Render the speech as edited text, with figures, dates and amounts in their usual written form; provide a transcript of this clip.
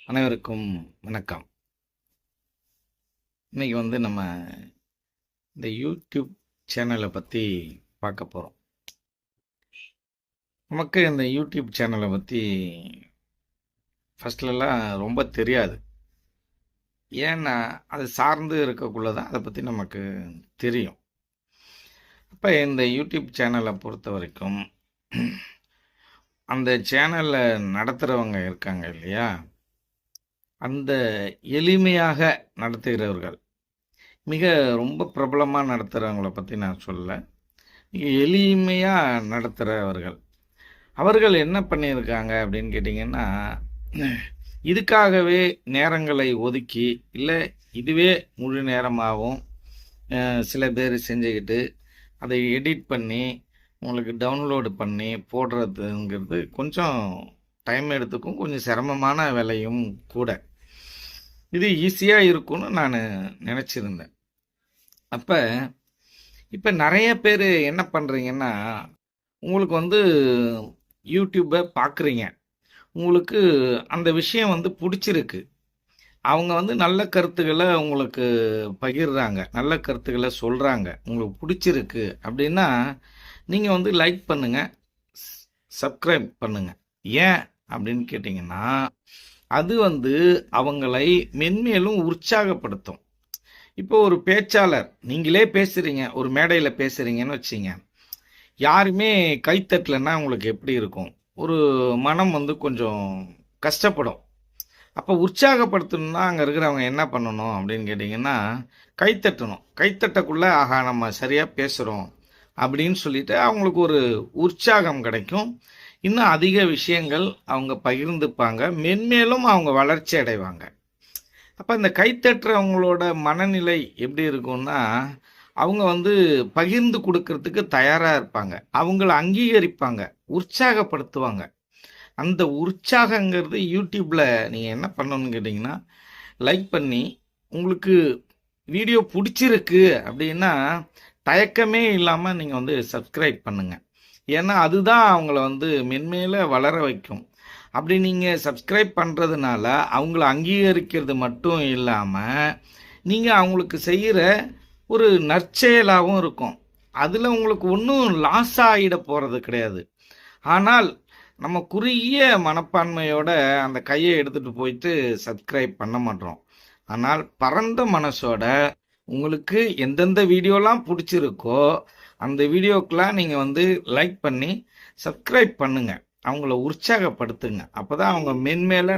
அனைவருக்கும் வணக்கம். இன்னைக்கு நம்ம இந்த யூடியூப் சேனலை பற்றி பார்க்க போகிறோம். நமக்கு இந்த யூடியூப் சேனலை பற்றி ஃபஸ்ட்லலாம் ரொம்ப தெரியாது. ஏன்னா அது சார்ந்து இருக்கக்குள்ள தான் அதை பற்றி நமக்கு தெரியும். அப்போ இந்த யூடியூப் சேனலை பொறுத்த வரைக்கும் அந்த சேனலை நடத்துகிறவங்க இருக்காங்க இல்லையா, அந்த எளிமையாக நடத்துகிறவர்கள், மிக ரொம்ப பிரபலமாக நடத்துகிறவங்கள பற்றி நான் சொல்லலை, மிக எளிமையாக நடத்துகிறவர்கள், அவர்கள் என்ன பண்ணியிருக்காங்க அப்படின்னு கேட்டிங்கன்னா, இதுக்காகவே நேரங்களை ஒதுக்கி, இல்லை இதுவே முழு நேரமாகவும் சில பேர் செஞ்சுக்கிட்டு அதை எடிட் பண்ணி உங்களுக்கு டவுன்லோடு பண்ணி போடுறதுங்கிறது கொஞ்சம் டைம் எடுத்துக்கும், கொஞ்சம் சிரமமான வேலையும் கூட. இது ஈஸியாக இருக்கும்னு நான் நினச்சிருந்தேன். அப்போ இப்போ நிறைய பேர் என்ன பண்ணுறீங்கன்னா, உங்களுக்கு யூடியூப்பை பார்க்குறீங்க, உங்களுக்கு அந்த விஷயம் பிடிச்சிருக்கு, அவங்க நல்ல கருத்துக்களை உங்களுக்கு பகிர்றாங்க, நல்ல கருத்துக்களை சொல்கிறாங்க, உங்களுக்கு பிடிச்சிருக்கு அப்படின்னா நீங்கள் லைக் பண்ணுங்கள், சப்ஸ்கிரைப் பண்ணுங்கள். ஏன் அப்படின்னு கேட்டிங்கன்னா, அது அவங்களை மென்மேலும் உற்சாகப்படுத்தும். இப்போ ஒரு பேச்சாளர், நீங்களே பேசுகிறீங்க, ஒரு மேடையில் பேசுகிறீங்கன்னு வச்சிங்க, யாருமே கைத்தட்டலைன்னா உங்களுக்கு எப்படி இருக்கும்? ஒரு மனம் கொஞ்சம் கஷ்டப்படும். அப்போ உற்சாகப்படுத்தணும்னா அங்கே இருக்கிறவங்க என்ன பண்ணணும் அப்படின்னு கேட்டிங்கன்னா, கைத்தட்டணும். கைத்தட்டக்குள்ளே ஆஹா நம்ம சரியாக பேசுகிறோம் அப்படின்னு சொல்லிட்டு அவங்களுக்கு ஒரு உற்சாகம் கிடைக்கும். இன்னும் அதிக விஷயங்கள் அவங்க பகிர்ந்துப்பாங்க, மென்மேலும் அவங்க வளர்ச்சி அடைவாங்க. அப்போ இந்த கைத்தட்டுறவங்களோட மனநிலை எப்படி இருக்கும்னா, அவங்க பகிர்ந்து கொடுக்கறதுக்கு தயாராக இருப்பாங்க, அவங்கள அங்கீகரிப்பாங்க, உற்சாகப்படுத்துவாங்க. அந்த உற்சாகங்கிறது யூடியூப்பில் நீங்கள் என்ன பண்ணணும்னு கேட்டிங்கன்னா, லைக் பண்ணி, உங்களுக்கு வீடியோ பிடிச்சிருக்கு அப்படின்னா தயக்கமே இல்லாமல் நீங்கள் சப்ஸ்கிரைப் பண்ணுங்கள். ஏன்னா அதுதான் அவங்கள மென்மேல வளர வைக்கும். அப்படி நீங்கள் சப்ஸ்கிரைப் பண்ணுறதுனால அவங்கள அங்கீகரிக்கிறது மட்டும் இல்லாமல் நீங்கள் அவங்களுக்கு செய்கிற ஒரு நற்செயலாகவும் இருக்கும். அதில் உங்களுக்கு ஒன்றும் லாஸ் ஆகிட போகிறது கிடையாது. ஆனால் நம்ம குறுகிய மனப்பான்மையோட அந்த கையை எடுத்துகிட்டு போயிட்டு சப்ஸ்கிரைப் பண்ண மாட்டோம். ஆனால் பரந்த மனசோட உங்களுக்கு எந்தெந்த வீடியோலாம் பிடிச்சிருக்கோ அந்த வீடியோக்கெலாம் நீங்கள் லைக் பண்ணி சப்ஸ்கிரைப் பண்ணுங்கள், அவங்கள உற்சாகப்படுத்துங்க. அப்போ தான் அவங்க மென்மேல